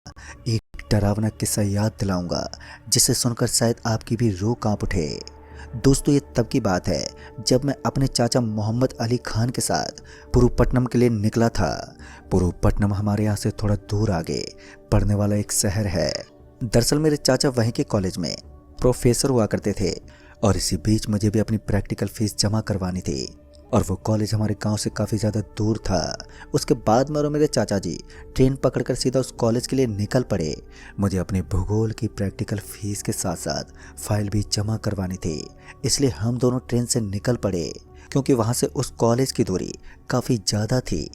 एक डरावना किस्सा याद दिलाऊंगा जिसे सुनकर शायद आपकी भी रूह कांप उठे। दोस्तों, ये तब की बात है जब मैं अपने चाचा मोहम्मद अली खान के साथ पुरुपट्टनम के लिए निकला था। पुरुपट्टनम हमारे यहाँ से थोड़ा दूर आगे पड़ने वाला एक शहर है। दरअसल मेरे चाचा वहीं के कॉलेज में प्रोफेसर हुआ करते थे और इसी बीच मुझे भी अपनी प्रैक्टिकल फीस जमा करवानी थी और वो कॉलेज हमारे गांव से काफ़ी ज़्यादा दूर था। उसके बाद मैं और मेरे चाचा जी ट्रेन पकड़कर सीधा उस कॉलेज के लिए निकल पड़े। मुझे अपने भूगोल की प्रैक्टिकल फीस के साथ साथ फाइल भी जमा करवानी थी, इसलिए हम दोनों ट्रेन से निकल पड़े क्योंकि वहाँ से उस कॉलेज की दूरी काफ़ी ज़्यादा थी।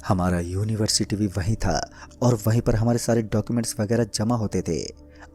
हमारा यूनिवर्सिटी भी वहीं था और वहीं पर हमारे सारे डॉक्यूमेंट्स वगैरह जमा होते थे।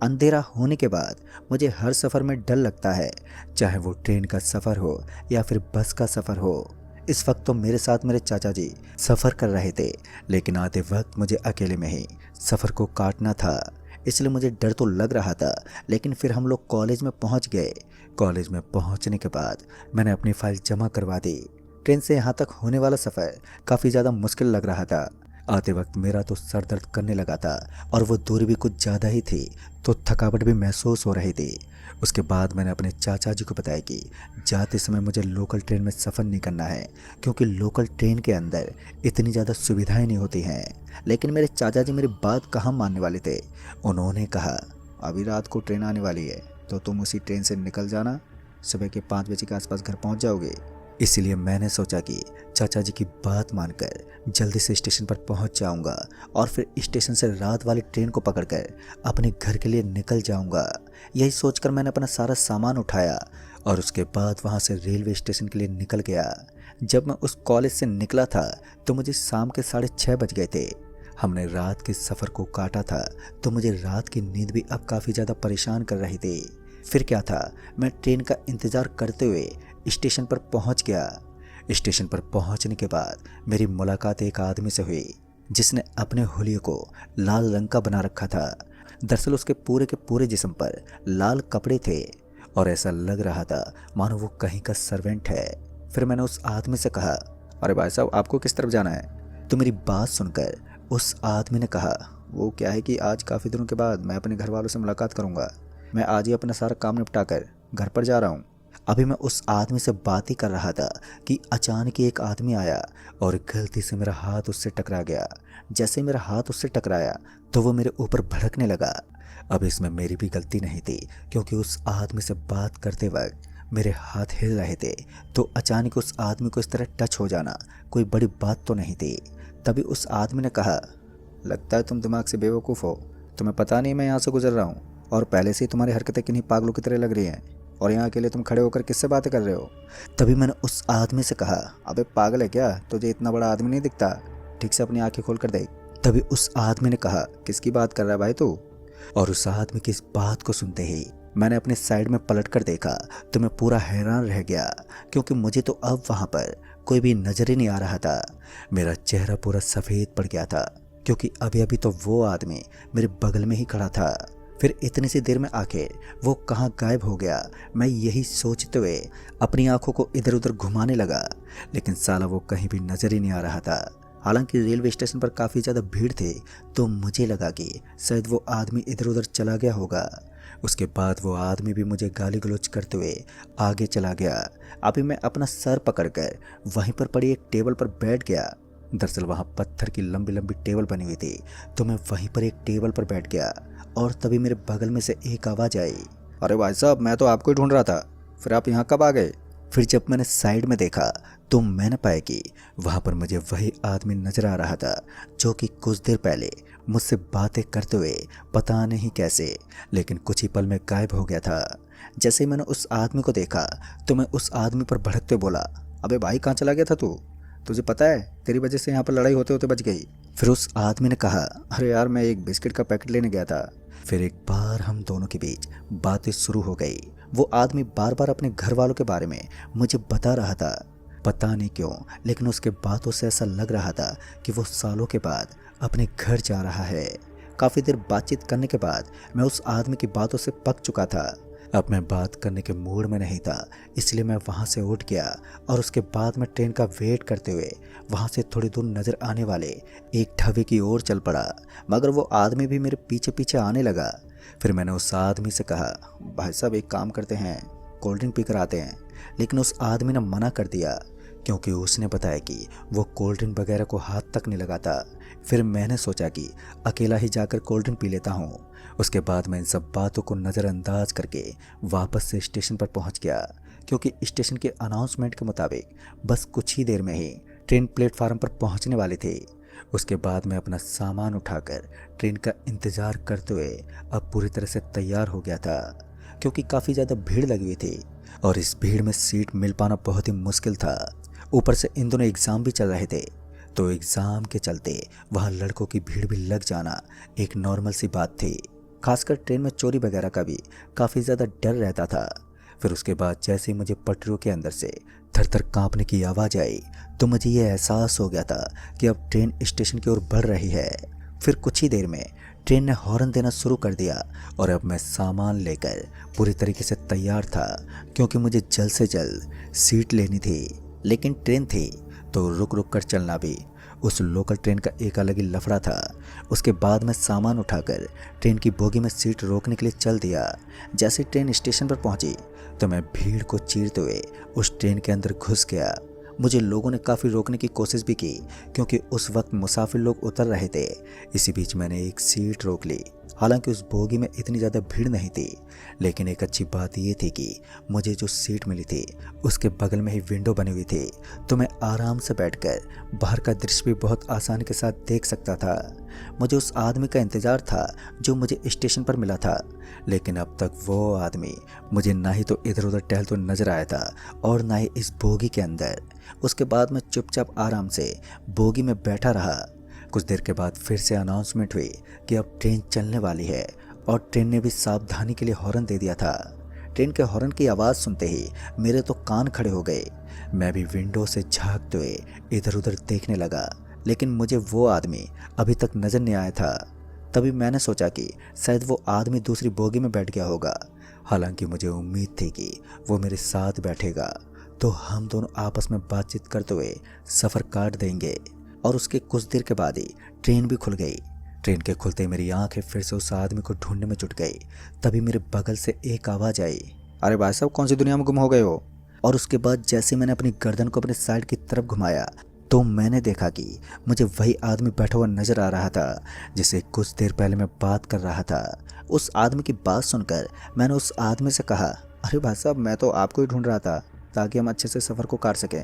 अंधेरा होने के बाद मुझे हर सफ़र में डर लगता है, चाहे वो ट्रेन का सफ़र हो या फिर बस का सफ़र हो। इस वक्त तो मेरे साथ मेरे चाचा जी सफ़र कर रहे थे, लेकिन आते वक्त मुझे अकेले में ही सफ़र को काटना था, इसलिए मुझे डर तो लग रहा था। लेकिन फिर हम लोग कॉलेज में पहुंच गए। कॉलेज में पहुंचने के बाद मैंने अपनी फ़ाइल जमा करवा दी। ट्रेन से यहाँ तक होने वाला सफ़र काफ़ी ज़्यादा मुश्किल लग रहा था। आते वक्त मेरा तो सर दर्द करने लगा था और वो दूरी भी कुछ ज़्यादा ही थी, तो थकावट भी महसूस हो रही थी। उसके बाद मैंने अपने चाचा जी को बताया कि जाते समय मुझे लोकल ट्रेन में सफ़र नहीं करना है क्योंकि लोकल ट्रेन के अंदर इतनी ज़्यादा सुविधाएं नहीं होती हैं। लेकिन मेरे चाचा जी मेरी बात कहाँ मानने वाले थे। उन्होंने कहा, अभी रात को ट्रेन आने वाली है तो तुम उसी ट्रेन से निकल जाना, सुबह के 5 बजे के आसपास घर पहुँच जाओगे। इसीलिए मैंने सोचा कि चाचा जी की बात मानकर जल्दी से स्टेशन पर पहुंच जाऊंगा और फिर स्टेशन से रात वाली ट्रेन को पकड़कर अपने घर के लिए निकल जाऊंगा। यही सोचकर मैंने अपना सारा सामान उठाया और उसके बाद वहां से रेलवे स्टेशन के लिए निकल गया। जब मैं उस कॉलेज से निकला था तो मुझे शाम के 6:30 बज गए थे। हमने रात के सफ़र को काटा था तो मुझे रात की नींद भी अब काफ़ी ज़्यादा परेशान कर रही थी। फिर क्या था, मैं ट्रेन का इंतज़ार करते हुए स्टेशन पर पहुंच गया। स्टेशन पर पहुंचने के बाद मेरी मुलाकात एक आदमी से हुई जिसने अपने हुलिये को लाल रंग का बना रखा था। दरअसल उसके पूरे के पूरे जिस्म पर लाल कपड़े थे और ऐसा लग रहा था मानो वो कहीं का सर्वेंट है। फिर मैंने उस आदमी से कहा, अरे भाई साहब, आपको किस तरफ जाना है? तो मेरी बात सुनकर उस आदमी ने कहा, वो क्या है कि आज काफ़ी दिनों के बाद मैं अपने घर वालों से मुलाकात करूँगा। मैं आज ही अपना सारा काम निपटा कर घर पर जा रहा हूँ। अभी मैं उस आदमी से बात ही कर रहा था कि अचानक ही एक आदमी आया और गलती से मेरा हाथ उससे टकरा गया। जैसे मेरा हाथ उससे टकराया तो वो मेरे ऊपर भड़कने लगा। अब इसमें मेरी भी गलती नहीं थी क्योंकि उस आदमी से बात करते वक्त मेरे हाथ हिल रहे थे, तो अचानक उस आदमी को इस तरह टच हो जाना कोई बड़ी बात तो नहीं थी। तभी उस आदमी ने कहा, लगता है तुम दिमाग से बेवकूफ़ हो, तुम्हें पता नहीं मैं यहाँ से गुजर रहा हूँ और पहले से ही तुम्हारी हरकतें किन्हीं पागलों की तरह लग रही हैं और यहाँ अकेले तुम खड़े होकर किससे बातें कर रहे हो? तभी मैंने उस आदमी से कहा, अबे पागल है क्या? तुझे इतना बड़ा आदमी नहीं दिखता? ठीक से अपनी आंखें खोल कर देख। तभी उस आदमी ने कहा, किसकी बात कर रहा है भाई तू? और उस आदमी की इस बात को सुनते ही मैंने अपने साइड में पलट कर देखा तो मैं पूरा हैरान रह गया क्योंकि मुझे तो अब वहाँ पर कोई भी नजर ही नहीं आ रहा था। मेरा चेहरा पूरा सफ़ेद पड़ गया था क्योंकि अभी अभी तो वो आदमी मेरे बगल में ही खड़ा था। फिर इतनी सी देर में आखिर वो कहाँ गायब हो गया, मैं यही सोचते हुए अपनी आंखों को इधर उधर घुमाने लगा, लेकिन साला वो कहीं भी नजर ही नहीं आ रहा था। हालांकि रेलवे स्टेशन पर काफ़ी ज़्यादा भीड़ थी तो मुझे लगा कि शायद वो आदमी इधर उधर चला गया होगा। उसके बाद वो आदमी भी मुझे गाली गलौज करते हुए आगे चला गया। अभी मैं अपना सर पकड़कर वहीं पर पड़ी एक टेबल पर बैठ गया। दरअसल वहाँ पत्थर की लंबी लंबी टेबल बनी हुई थी, तो मैं वहीं पर एक टेबल पर बैठ गया और तभी मेरे बगल में से एक आवाज़ आई, अरे भाई साहब, मैं तो आपको ही ढूंढ रहा था, फिर आप यहाँ कब आ गए? फिर जब मैंने साइड में देखा तो मैंने पाया कि वहाँ पर मुझे वही आदमी नजर आ रहा था जो कि कुछ देर पहले मुझसे बातें करते हुए पता नहीं कैसे लेकिन कुछ ही पल में गायब हो गया था। जैसे ही मैंने उस आदमी को देखा तो मैं उस आदमी पर भड़कते बोला, अबे भाई, कहाँ चला गया था तू? तुझे पता है तेरी वजह से यहाँ पर लड़ाई होते होते बच गई। फिर उस आदमी ने कहा, अरे यार, मैं एक बिस्किट का पैकेट लेने गया था। फिर एक बार हम दोनों के बीच बातें शुरू हो गई। वो आदमी बार बार अपने घर वालों के बारे में मुझे बता रहा था, पता नहीं क्यों, लेकिन उसके बातों से ऐसा लग रहा था कि वो सालों के बाद अपने घर जा रहा है। काफ़ी देर बातचीत करने के बाद मैं उस आदमी की बातों से पक चुका था। अब मैं बात करने के मूड में नहीं था, इसलिए मैं वहाँ से उठ गया और उसके बाद मैं ट्रेन का वेट करते हुए वहाँ से थोड़ी दूर नज़र आने वाले एक ढाबे की ओर चल पड़ा, मगर वो आदमी भी मेरे पीछे पीछे आने लगा। फिर मैंने उस आदमी से कहा, भाई साहब एक काम करते हैं, कोल्ड ड्रिंक पी कर आते हैं। लेकिन उस आदमी ने मना कर दिया, क्योंकि उसने बताया कि वो कोल्ड ड्रिंक वगैरह को हाथ तक नहीं लगाता। फिर मैंने सोचा कि अकेला ही जाकर कोल्ड ड्रिंक पी लेता हूँ। उसके बाद मैं इन सब बातों को नज़रअंदाज करके वापस से स्टेशन पर पहुँच गया, क्योंकि स्टेशन के अनाउंसमेंट के मुताबिक बस कुछ ही देर में ही ट्रेन प्लेटफार्म पर पहुँचने वाली थी। उसके बाद मैं अपना सामान उठाकर ट्रेन का इंतज़ार करते हुए अब पूरी तरह से तैयार हो गया था, क्योंकि काफ़ी ज़्यादा भीड़ लगी हुई थी और इस भीड़ में सीट मिल पाना बहुत ही मुश्किल था। ऊपर से इन दोनों एग्ज़ाम भी चल रहे थे, तो एग्ज़ाम के चलते वहाँ लड़कों की भीड़ भी लग जाना एक नॉर्मल सी बात थी। खासकर ट्रेन में चोरी वगैरह का भी काफ़ी ज़्यादा डर रहता था। फिर उसके बाद जैसे ही मुझे पटरियों के अंदर से थर थर काँपने की आवाज़ आई, तो मुझे ये एहसास हो गया था कि अब ट्रेन स्टेशन की ओर बढ़ रही है। फिर कुछ ही देर में ट्रेन ने हॉर्न देना शुरू कर दिया और अब मैं सामान लेकर पूरी तरीके से तैयार था, क्योंकि मुझे जल्द से जल्द सीट लेनी थी। लेकिन ट्रेन थी तो रुक रुक कर चलना भी उस लोकल ट्रेन का एक अलग ही लफड़ा था। उसके बाद मैं सामान उठाकर ट्रेन की बोगी में सीट रोकने के लिए चल दिया। जैसे ट्रेन स्टेशन पर पहुंची तो मैं भीड़ को चीरते हुए उस ट्रेन के अंदर घुस गया। मुझे लोगों ने काफ़ी रोकने की कोशिश भी की, क्योंकि उस वक्त मुसाफिर लोग उतर रहे थे। इसी बीच मैंने एक सीट रोक ली। हालांकि उस बोगी में इतनी ज़्यादा भीड़ नहीं थी, लेकिन एक अच्छी बात यह थी कि मुझे जो सीट मिली थी उसके बगल में ही विंडो बनी हुई थी, तो मैं आराम से बैठकर बाहर का दृश्य भी बहुत आसानी के साथ देख सकता था। मुझे उस आदमी का इंतज़ार था जो मुझे स्टेशन पर मिला था, लेकिन अब तक वो आदमी मुझे ना ही तो इधर उधर टहलते नजर आया था और ना ही इस बोगी के अंदर। उसके बाद मैं चुपचाप आराम से बोगी में बैठा रहा। कुछ देर के बाद फिर से अनाउंसमेंट हुई कि अब ट्रेन चलने वाली है, और ट्रेन ने भी सावधानी के लिए हॉर्न दे दिया था। ट्रेन के हॉर्न की आवाज़ सुनते ही मेरे तो कान खड़े हो गए। मैं भी विंडो से झांकते हुए इधर उधर देखने लगा, लेकिन मुझे वो आदमी अभी तक नज़र नहीं आया था। तभी मैंने सोचा कि शायद वो आदमी दूसरी बोगी में बैठ गया होगा। हालांकि मुझे उम्मीद थी कि वो मेरे साथ बैठेगा, तो हम दोनों आपस में बातचीत करते हुए सफ़र काट देंगे। और उसके कुछ देर के बाद ही ट्रेन भी खुल गई। ट्रेन के खुलते ही मेरी आंखें फिर से उस आदमी को ढूंढने में जुट गई। तभी मेरे बगल से एक आवाज़ आई, अरे भाई साहब कौन सी दुनिया में गुम हो गए हो। और उसके बाद जैसे मैंने अपनी गर्दन को अपने साइड की तरफ घुमाया, तो मैंने देखा कि मुझे वही आदमी बैठा हुआ नजर आ रहा था जिसे कुछ देर पहले मैं बात कर रहा था। उस आदमी की बात सुनकर मैंने उस आदमी से कहा, अरे भाई साहब मैं तो आपको ही ढूंढ रहा था ताकि हम अच्छे से सफ़र को काट सकें।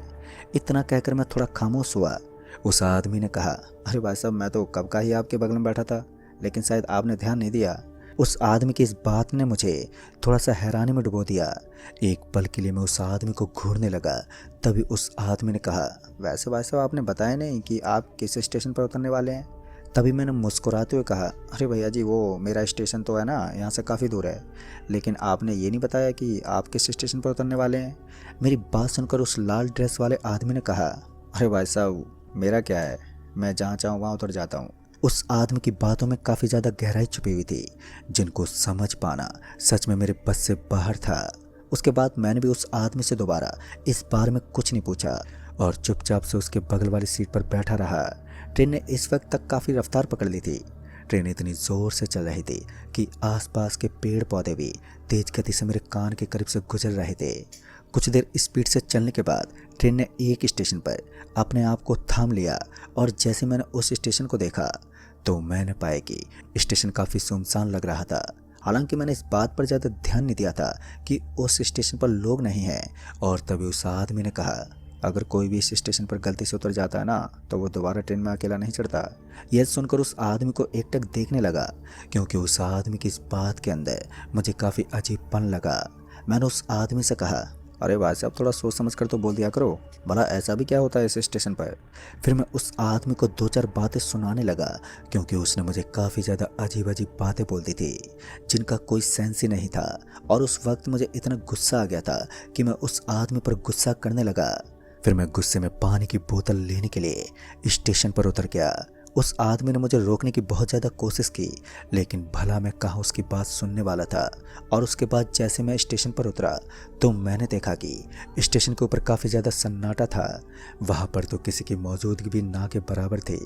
इतना कहकर मैं थोड़ा खामोश हुआ। उस आदमी ने कहा, अरे भाई साहब मैं तो कब का ही आपके बगल में बैठा था, लेकिन शायद आपने ध्यान नहीं दिया। उस आदमी की इस बात ने मुझे थोड़ा सा हैरानी में डुबो दिया। एक पल के लिए मैं उस आदमी को घूरने लगा। तभी उस आदमी ने कहा, वैसे भाई साहब आपने बताया नहीं कि आप किस स्टेशन पर उतरने वाले हैं। तभी मैंने मुस्कुराते हुए कहा, अरे भैया जी वो मेरा स्टेशन तो है ना यहाँ से काफ़ी दूर है, लेकिन आपने ये नहीं बताया कि आप किस स्टेशन पर उतरने वाले हैं। मेरी बात सुनकर उस लाल ड्रेस वाले आदमी ने कहा, अरे भाई साहब मेरा क्या है, मैं जहाँ चाहूँ वहाँ उतर जाता हूँ। उस आदमी की बातों में काफ़ी ज़्यादा गहराई छुपी हुई थी, जिनको समझ पाना सच में मेरे बस से बाहर था। उसके बाद मैंने भी उस आदमी से दोबारा इस बारे में कुछ नहीं पूछा और चुपचाप से उसके बगल वाली सीट पर बैठा रहा। ट्रेन ने इस वक्त तक काफ़ी रफ्तार पकड़ ली थी। ट्रेन इतनी ज़ोर से चल रही थी कि आसपास के पेड़ पौधे भी तेज गति से मेरे कान के करीब से गुजर रहे थे। कुछ देर स्पीड से चलने के बाद ट्रेन ने एक स्टेशन पर अपने आप को थाम लिया, और जैसे मैंने उस स्टेशन को देखा तो मैंने पाया कि स्टेशन काफ़ी सुनसान लग रहा था। हालांकि मैंने इस बात पर ज़्यादा ध्यान नहीं दिया था कि उस स्टेशन पर लोग नहीं हैं। और तभी उस आदमी ने कहा, अगर कोई भी इस स्टेशन पर गलती से उतर जाता है ना, तो वो दोबारा ट्रेन में अकेला नहीं चढ़ता। यह सुनकर उस आदमी को एकटक देखने लगा, क्योंकि उस आदमी की इस बात के अंदर मुझे काफ़ी अजीबपन लगा। मैंने उस आदमी से कहा, अरे भाई साहब थोड़ा सोच समझ कर तो बोल दिया करो, भला ऐसा भी क्या होता है इस स्टेशन पर। फिर मैं उस आदमी को दो चार बातें सुनाने लगा, क्योंकि उसने मुझे काफ़ी ज़्यादा अजीब अजीब बातें बोल दी थी जिनका कोई सेंस ही नहीं था। और उस वक्त मुझे इतना गुस्सा आ गया था कि मैं उस आदमी पर गुस्सा करने लगा। फिर मैं गुस्से में पानी की बोतल लेने के लिए स्टेशन पर उतर गया। उस आदमी ने मुझे रोकने की बहुत ज़्यादा कोशिश की, लेकिन भला मैं कहाँ उसकी बात सुनने वाला था। और उसके बाद जैसे मैं स्टेशन पर उतरा तो मैंने देखा कि स्टेशन के ऊपर काफ़ी ज़्यादा सन्नाटा था। वहाँ पर तो किसी की मौजूदगी भी ना के बराबर थी।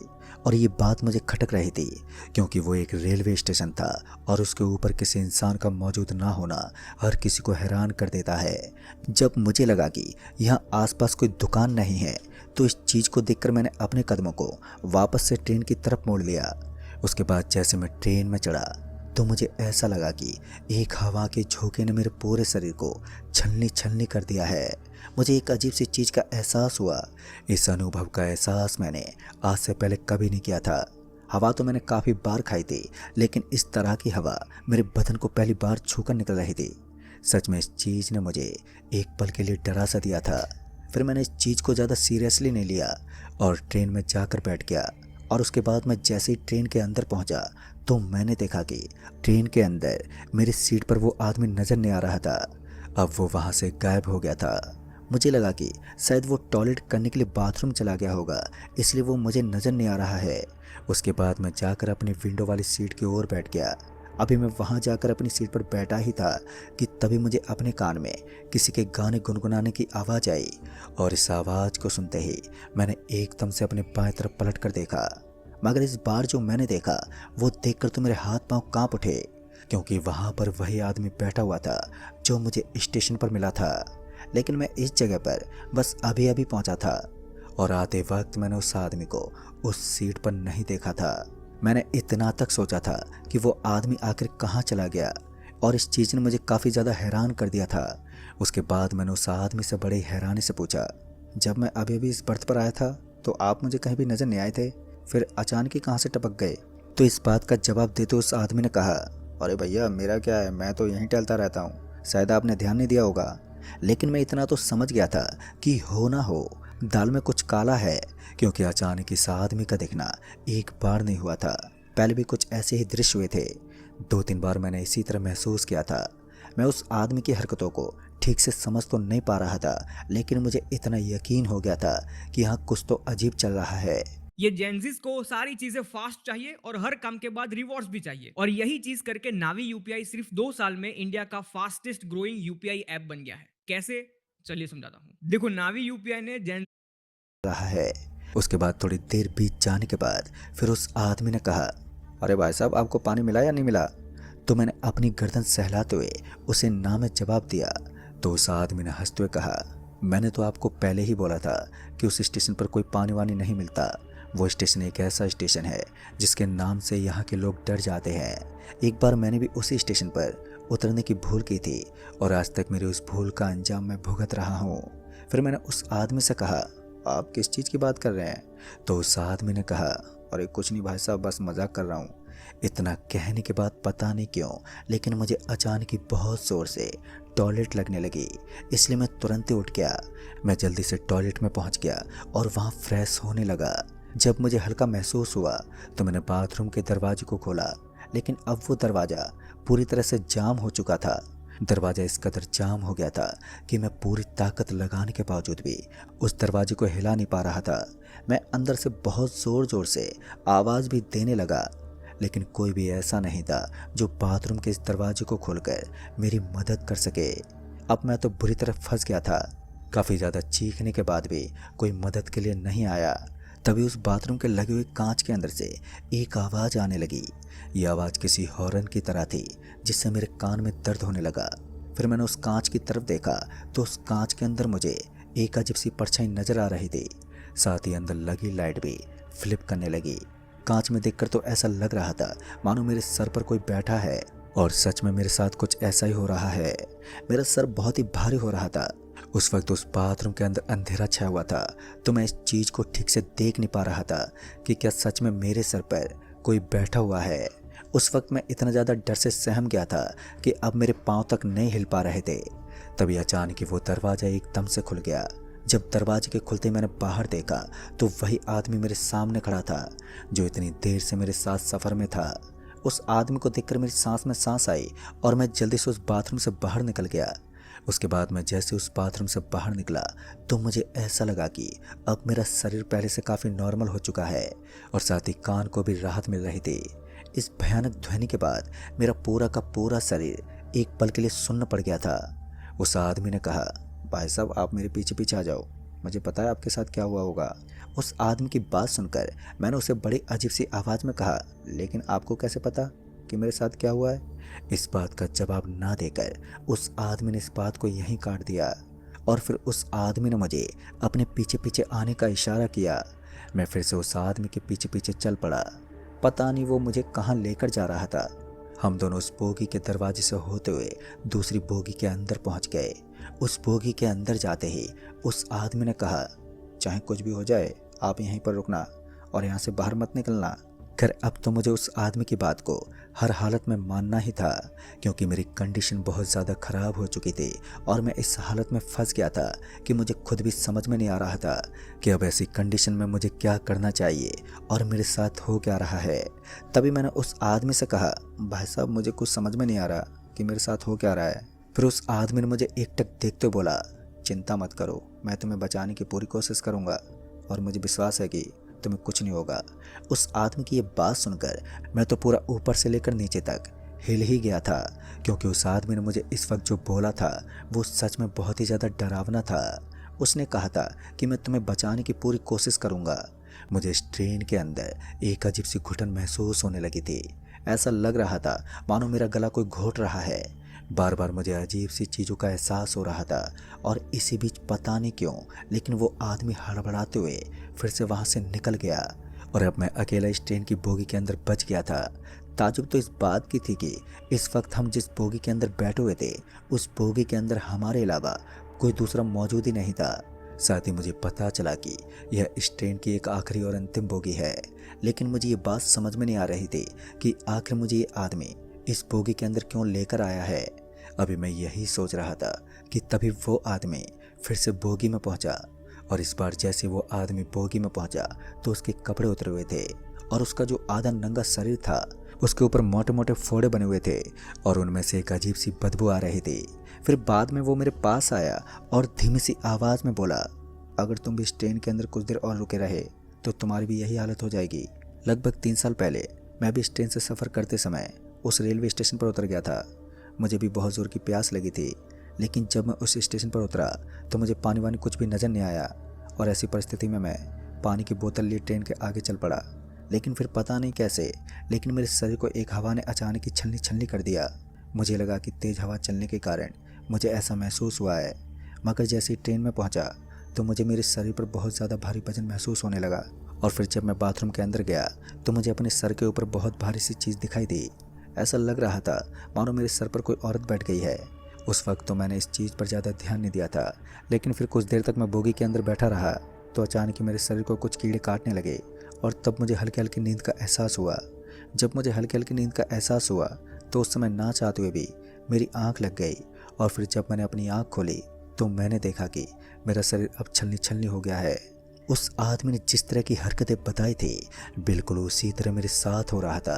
और ये बात मुझे खटक रही थी, क्योंकि वो एक रेलवे स्टेशन था और उसके ऊपर किसी इंसान का मौजूद ना होना हर किसी को हैरान कर देता है। जब मुझे लगा कि यहाँ आसपास कोई दुकान नहीं है, तो इस चीज़ को देखकर मैंने अपने कदमों को वापस से ट्रेन की तरफ मोड़ लिया। उसके बाद जैसे मैं ट्रेन में चढ़ा तो मुझे ऐसा लगा कि एक हवा के झोंके ने मेरे पूरे शरीर को छलनी छलनी कर दिया है। मुझे एक अजीब सी चीज़ का एहसास हुआ। इस अनुभव का एहसास मैंने आज से पहले कभी नहीं किया था। हवा तो मैंने काफ़ी बार खाई थी, लेकिन इस तरह की हवा मेरे बदन को पहली बार छूकर निकल रही थी। सच में इस चीज़ ने मुझे एक पल के लिए डरा सा दिया था। फिर मैंने इस चीज़ को ज़्यादा सीरियसली नहीं लिया और ट्रेन में जाकर बैठ गया। और उसके बाद मैं जैसे ही ट्रेन के अंदर पहुंचा तो मैंने देखा कि ट्रेन के अंदर मेरी सीट पर वो आदमी नज़र नहीं आ रहा था। अब वो वहाँ से गायब हो गया था। मुझे लगा कि शायद वो टॉयलेट करने के लिए बाथरूम चला गया होगा, इसलिए वो मुझे नज़र नहीं आ रहा है। उसके बाद मैं जाकर अपनी विंडो वाली सीट की ओर बैठ गया। अभी मैं वहाँ जाकर अपनी सीट पर बैठा ही था कि तभी मुझे अपने कान में किसी के गाने गुनगुनाने की आवाज़ आई। और इस आवाज़ को सुनते ही मैंने एकदम से अपने बाएं तरफ पलट कर देखा। मगर इस बार जो मैंने देखा वो देखकर तो मेरे हाथ पांव कांप उठे, क्योंकि वहाँ पर वही आदमी बैठा हुआ था जो मुझे स्टेशन पर मिला था। लेकिन मैं इस जगह पर बस अभी अभी पहुँचा था और आते वक्त मैंने उस आदमी को उस सीट पर नहीं देखा था। मैंने इतना तक सोचा था कि वो आदमी आखिर कहाँ चला गया, और इस चीज़ ने मुझे काफ़ी ज़्यादा हैरान कर दिया था। उसके बाद मैंने उस आदमी से बड़ी हैरानी से पूछा, जब मैं अभी अभी इस बर्थ पर आया था तो आप मुझे कहीं भी नज़र नहीं आए थे, फिर अचानक ही कहाँ से टपक गए? तो इस बात का जवाब देते उस आदमी ने कहा, अरे भैया मेरा क्या है, मैं तो यहीं टहलता रहता हूँ, शायद आपने ध्यान नहीं दिया होगा। लेकिन मैं इतना तो समझ गया था कि हो ना हो दाल में कुछ काला है, क्योंकि अचानक इस आदमी का दिखना एक बार नहीं हुआ था। पहले भी कुछ ऐसे ही दृश्य हुए थे। 2-3 बार मैंने इसी तरह महसूस किया था। मैं उस आदमी की हरकतों को ठीक से समझ तो नहीं पा रहा था, लेकिन मुझे इतना यकीन हो गया था कि यहाँ कुछ तो अजीब चल रहा है। ये जेंजिस को सारी चीजें फास्ट चाहिए और हर काम के बाद रिवॉर्ड्स भी चाहिए, और यही चीज करके नावी यूपीआई सिर्फ 2 साल में इंडिया का फास्टेस्ट ग्रोइंग यूपीआई ऐप बन गया है। कैसे? चलिए समझाता हूँ। देखो, नावी यूपीआई ने रहा है। उसके बाद थोड़ी देर बीत जाने के बाद फिर उस आदमी ने कहा, अरे भाई साहब आपको पानी मिला या नहीं मिला? तो मैंने अपनी गर्दन सहलाते हुए उसे ना में जवाब दिया। तो उस आदमी ने हंसते हुए कहा, मैंने तो आपको पहले ही बोला था कि उस स्टेशन पर कोई पानी वानी नहीं मिलता। वो स्टेशन एक ऐसा स्टेशन है जिसके नाम से यहाँ के लोग डर जाते हैं। एक बार मैंने भी उसी स्टेशन पर उतरने की भूल की थी और आज तक मेरी उस भूल का अंजाम मैं भुगत रहा हूँ। फिर मैंने उस आदमी से कहा, आप किस चीज़ की बात कर रहे हैं? तो उस आदमी ने कहा, अरे कुछ नहीं भाई साहब, बस मजाक कर रहा हूँ। इतना कहने के बाद पता नहीं क्यों, लेकिन मुझे अचानक ही बहुत ज़ोर से टॉयलेट लगने लगी, इसलिए मैं तुरंत ही उठ गया। मैं जल्दी से टॉयलेट में पहुंच गया और वहां फ्रेश होने लगा। जब मुझे हल्का महसूस हुआ तो मैंने बाथरूम के दरवाजे को खोला, लेकिन अब वो दरवाज़ा पूरी तरह से जाम हो चुका था। दरवाज़ा इस कदर जाम हो गया था कि मैं पूरी ताकत लगाने के बावजूद भी उस दरवाजे को हिला नहीं पा रहा था। मैं अंदर से बहुत ज़ोर ज़ोर से आवाज़ भी देने लगा, लेकिन कोई भी ऐसा नहीं था जो बाथरूम के इस दरवाजे को खोलकर मेरी मदद कर सके। अब मैं तो बुरी तरह फंस गया था। काफ़ी ज़्यादा चीखने के बाद भी कोई मदद के लिए नहीं आया। तभी उस बाथरूम के लगे हुए कांच के अंदर से एक आवाज़ आने लगी। ये आवाज़ किसी हॉर्न की तरह थी, जिससे मेरे कान में दर्द होने लगा। फिर मैंने उस कांच की तरफ देखा तो उस कांच के अंदर मुझे एक अजीब सी परछाई नजर आ रही थी। साथ ही अंदर लगी लाइट भी फ्लिप करने लगी। कांच में देखकर तो ऐसा लग रहा था मानो मेरे सर पर कोई बैठा है, और सच में मेरे साथ कुछ ऐसा ही हो रहा है। मेरा सर बहुत ही भारी हो रहा था। उस वक्त उस बाथरूम के अंदर अंधेरा छाया हुआ था, तो मैं इस चीज़ को ठीक से देख नहीं पा रहा था कि क्या सच में मेरे सर पर कोई बैठा हुआ है। उस वक्त मैं इतना ज़्यादा डर से सहम गया था कि अब मेरे पाँव तक नहीं हिल पा रहे थे। तभी अचानक ही वो दरवाज़ा एकदम से खुल गया। जब दरवाजे के खुलते मैंने बाहर देखा तो वही आदमी मेरे सामने खड़ा था जो इतनी देर से मेरे साथ सफ़र में था। उस आदमी को देखकर मेरी सांस में सांस आई और मैं जल्दी से उस बाथरूम से बाहर निकल गया। उसके बाद मैं जैसे उस बाथरूम से बाहर निकला तो मुझे ऐसा लगा कि अब मेरा शरीर पहले से काफ़ी नॉर्मल हो चुका है और साथ ही कान को भी राहत मिल रही थी। इस भयानक ध्वनि के बाद मेरा पूरा का पूरा शरीर एक पल के लिए सुन्न पड़ गया था। उस आदमी ने कहा, भाई साहब आप मेरे पीछे पीछे आ जाओ, मुझे पता है आपके साथ क्या हुआ होगा। उस आदमी की बात सुनकर मैंने उसे बड़ी अजीब सी आवाज़ में कहा, लेकिन आपको कैसे पता कि मेरे साथ क्या हुआ है? इस बात का जवाब ना देकर उस आदमी ने इस बात को यहीं काट दिया और फिर उस आदमी ने मुझे अपने पीछे पीछे आने का इशारा किया। मैं फिर से उस आदमी के पीछे पीछे चल पड़ा। पता नहीं वो मुझे कहाँ लेकर जा रहा था। हम दोनों उस बोगी के दरवाजे से होते हुए दूसरी बोगी के अंदर पहुंच गए। उस बोगी के अंदर जाते ही उस आदमी ने कहा, चाहे कुछ भी हो जाए आप यहीं पर रुकना और यहाँ से बाहर मत निकलना। खैर अब तो मुझे उस आदमी की बात को हर हालत में मानना ही था, क्योंकि मेरी कंडीशन बहुत ज़्यादा ख़राब हो चुकी थी और मैं इस हालत में फंस गया था कि मुझे खुद भी समझ में नहीं आ रहा था कि अब ऐसी कंडीशन में मुझे क्या करना चाहिए और मेरे साथ हो क्या रहा है। तभी मैंने उस आदमी से कहा, भाई साहब मुझे कुछ समझ में नहीं आ रहा कि मेरे साथ हो क्या रहा है। फिर उस आदमी ने मुझे एकटक देखते बोला, चिंता मत करो, मैं तुम्हें बचाने की पूरी कोशिश करूँगा और मुझे विश्वास है कि तुम्हें कुछ नहीं होगा। उस आदमी की ये बात सुनकर मैं तो पूरा ऊपर से लेकर नीचे तक हिल ही गया था, क्योंकि उस आदमी ने मुझे इस वक्त जो बोला था वो सच में बहुत ही ज़्यादा डरावना था। उसने कहा था कि मैं तुम्हें बचाने की पूरी कोशिश करूँगा। मुझे इस ट्रेन के अंदर एक अजीब सी घुटन महसूस होने लगी थी। ऐसा लग रहा था मानो मेरा गला कोई घोट रहा है। बार बार मुझे अजीब सी चीज़ों का एहसास हो रहा था और इसी बीच पता नहीं क्यों लेकिन वो आदमी हड़बड़ाते हुए फिर से वहाँ से निकल गया और अब मैं अकेला इस ट्रेन की बोगी के अंदर बच गया था। ताजुब तो इस बात की थी कि इस वक्त हम जिस बोगी के अंदर बैठे हुए थे उस बोगी के अंदर हमारे अलावा कोई दूसरा मौजूद ही नहीं था। साथ ही मुझे पता चला कि यह इस ट्रेन की एक आखिरी और अंतिम बोगी है, लेकिन मुझे ये बात समझ में नहीं आ रही थी कि आखिर मुझे ये आदमी इस बोगी के अंदर क्यों लेकर आया है। अभी मैं यही सोच रहा था कि तभी वो आदमी फिर से बोगी में पहुंचा और इस बार जैसे वो आदमी बोगी में पहुंचा तो उसके कपड़े उतरे हुए थे और उसका जो आधा नंगा शरीर था उसके ऊपर मोटे मोटे फोड़े बने हुए थे और उनमें से एक अजीब सी बदबू आ रही थी। फिर बाद में वो मेरे पास आया और धीमी सी आवाज़ में बोला, अगर तुम भी इस ट्रेन के अंदर कुछ देर और रुके रहे तो तुम्हारी भी यही हालत हो जाएगी। लगभग 3 साल पहले मैं भी इस ट्रेन से सफ़र करते समय उस रेलवे स्टेशन पर उतर गया था। मुझे भी बहुत ज़ोर की प्यास लगी थी, लेकिन जब मैं उस स्टेशन पर उतरा तो मुझे पानी वानी कुछ भी नज़र नहीं आया और ऐसी परिस्थिति में मैं पानी की बोतल लिए ट्रेन के आगे चल पड़ा। लेकिन फिर पता नहीं कैसे लेकिन मेरे शरीर को एक हवा ने अचानक ही छलनी छलनी कर दिया। मुझे लगा कि तेज़ हवा चलने के कारण मुझे ऐसा महसूस हुआ है, मगर जैसे ही ट्रेन में पहुंचा तो मुझे मेरे शरीर पर बहुत ज़्यादा भारी वजन महसूस होने लगा और फिर जब मैं बाथरूम के अंदर गया तो मुझे अपने सर के ऊपर बहुत भारी सी चीज़ दिखाई दी। ऐसा लग रहा था मानो मेरे सर पर कोई औरत बैठ गई है। उस वक्त तो मैंने इस चीज़ पर ज़्यादा ध्यान नहीं दिया था, लेकिन फिर कुछ देर तक मैं बोगी के अंदर बैठा रहा तो अचानक ही मेरे शरीर को कुछ कीड़े काटने लगे और तब मुझे हल्की हल्की नींद का एहसास हुआ। जब मुझे हल्की हल्की नींद का एहसास हुआ तो उस समय ना चाहते हुए भी मेरी आँख लग गई और फिर जब मैंने अपनी आँख खोली तो मैंने देखा कि मेरा शरीर अब छलनी छलनी हो गया है। उस आदमी ने जिस तरह की हरकतें बताई थी बिल्कुल उसी तरह मेरे साथ हो रहा था।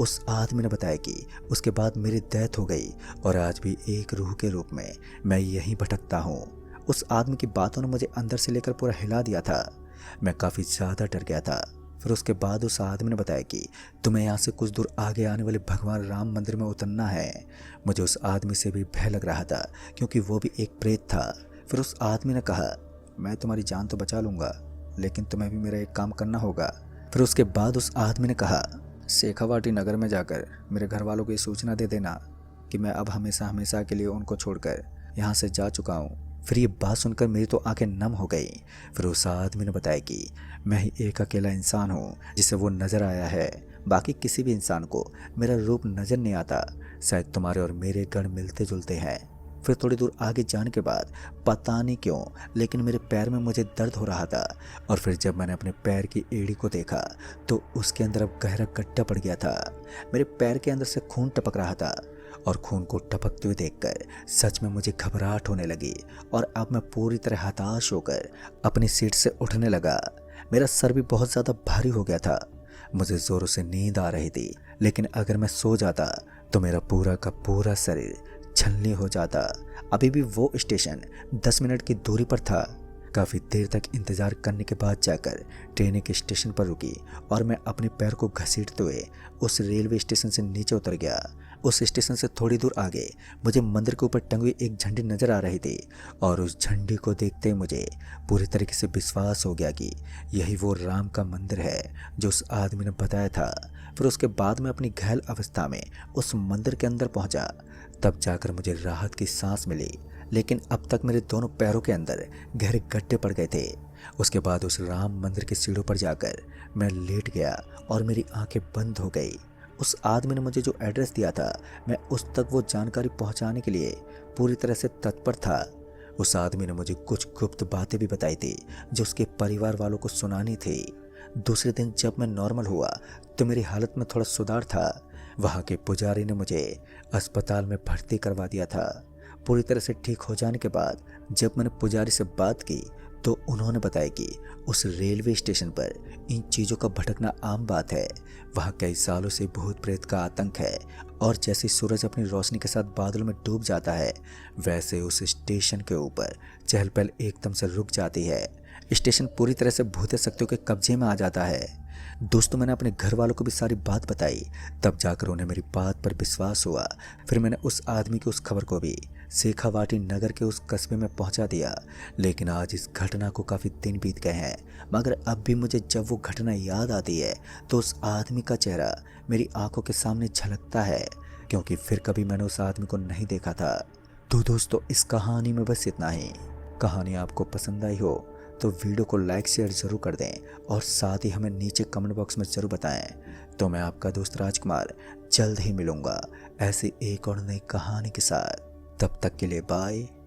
उस आदमी ने बताया कि उसके बाद मेरी डेथ हो गई और आज भी एक रूह के रूप में मैं यहीं भटकता हूँ। उस आदमी की बातों ने मुझे अंदर से लेकर पूरा हिला दिया था। मैं काफ़ी ज़्यादा डर गया था। फिर उसके बाद उस आदमी ने बताया कि तुम्हें यहाँ से कुछ दूर आगे आने वाले भगवान राम मंदिर में उतरना है। मुझे उस आदमी से भी भय लग रहा था क्योंकि वो भी एक प्रेत था। फिर उस आदमी ने कहा, मैं तुम्हारी जान तो बचा लूँगा, लेकिन तुम्हें भी मेरा एक काम करना होगा। फिर उसके बाद उस आदमी ने कहा, शेखावाटी नगर में जाकर मेरे घर वालों को ये सूचना दे देना कि मैं अब हमेशा हमेशा के लिए उनको छोड़कर यहाँ से जा चुका हूँ। फिर ये बात सुनकर मेरी तो आंखें नम हो गई। फिर उस आदमी ने बताया कि मैं ही एक अकेला इंसान हूँ जिसे वो नज़र आया है, बाकी किसी भी इंसान को मेरा रूप नज़र नहीं आता। शायद तुम्हारे और मेरे गण मिलते जुलते हैं। फिर थोड़ी दूर आगे जाने के बाद पता नहीं क्यों लेकिन मेरे पैर में मुझे दर्द हो रहा था और फिर जब मैंने अपने पैर की एड़ी को देखा तो उसके अंदर अब गहरा गड्ढा पड़ गया था। मेरे पैर के अंदर से खून टपक रहा था और खून को टपकते हुए देखकर सच में मुझे घबराहट होने लगी और अब मैं पूरी तरह हताश होकर अपनी सीट से उठने लगा। मेरा सर भी बहुत ज़्यादा भारी हो गया था। मुझे ज़ोरों से नींद आ रही थी, लेकिन अगर मैं सो जाता तो मेरा पूरा का पूरा शरीर छलनी हो जाता। अभी भी वो स्टेशन 10 मिनट की दूरी पर था। काफ़ी देर तक इंतज़ार करने के बाद जाकर ट्रेन एक स्टेशन पर रुकी और मैं अपने पैर को घसीटते हुए उस रेलवे स्टेशन से नीचे उतर गया। उस स्टेशन से थोड़ी दूर आगे मुझे मंदिर के ऊपर टंगी हुई एक झंडी नज़र आ रही थी और उस झंडी को देखते ही मुझे पूरी तरीके से विश्वास हो गया कि यही वो राम का मंदिर है जो उस आदमी ने बताया था। फिर उसके बाद मैं अपनी घायल अवस्था में उस मंदिर के अंदर पहुंचा। तब जाकर मुझे राहत की सांस मिली, लेकिन अब तक मेरे दोनों पैरों के अंदर गहरे गड्ढे पड़ गए थे। उसके बाद उस राम मंदिर की सीढ़ियों पर जाकर मैं लेट गया और मेरी आंखें बंद हो गई। उस आदमी ने मुझे जो एड्रेस दिया था, मैं उस तक वो जानकारी पहुंचाने के लिए पूरी तरह से तत्पर था। उस आदमी ने मुझे कुछ गुप्त बातें भी बताई थी जो उसके परिवार वालों को सुनानी थी। दूसरे दिन जब मैं नॉर्मल हुआ तो मेरी हालत में थोड़ा सुधार था। वहाँ के पुजारी ने मुझे अस्पताल में भर्ती करवा दिया था। पूरी तरह से ठीक हो जाने के बाद जब मैंने पुजारी से बात की तो उन्होंने बताया कि उस रेलवे स्टेशन पर इन चीज़ों का भटकना आम बात है। वहाँ कई सालों से भूत प्रेत का आतंक है और जैसे सूरज अपनी रोशनी के साथ बादलों में डूब जाता है, वैसे उस स्टेशन के ऊपर चहल पहल एकदम से रुक जाती है। स्टेशन पूरी तरह से भूत शक्तियों के कब्जे में आ जाता है। दोस्तों, मैंने अपने घर वालों को भी सारी बात बताई, तब जाकर उन्हें मेरी बात पर विश्वास हुआ। फिर मैंने उस आदमी की उस खबर को भी शेखावाटी नगर के उस कस्बे में पहुंचा दिया। लेकिन आज इस घटना को काफ़ी दिन बीत गए हैं, मगर अब भी मुझे जब वो घटना याद आती है तो उस आदमी का चेहरा मेरी आंखों के सामने झलकता है, क्योंकि फिर कभी मैंने उस आदमी को नहीं देखा था। तो दोस्तों, इस कहानी में बस इतना ही। कहानी आपको पसंद आई हो तो वीडियो को लाइक शेयर ज़रूर कर दें और साथ ही हमें नीचे कमेंट बॉक्स में ज़रूर बताएं। तो मैं आपका दोस्त राजकुमार जल्द ही मिलूँगा ऐसी एक और नई कहानी के साथ। तब तक के लिए बाय।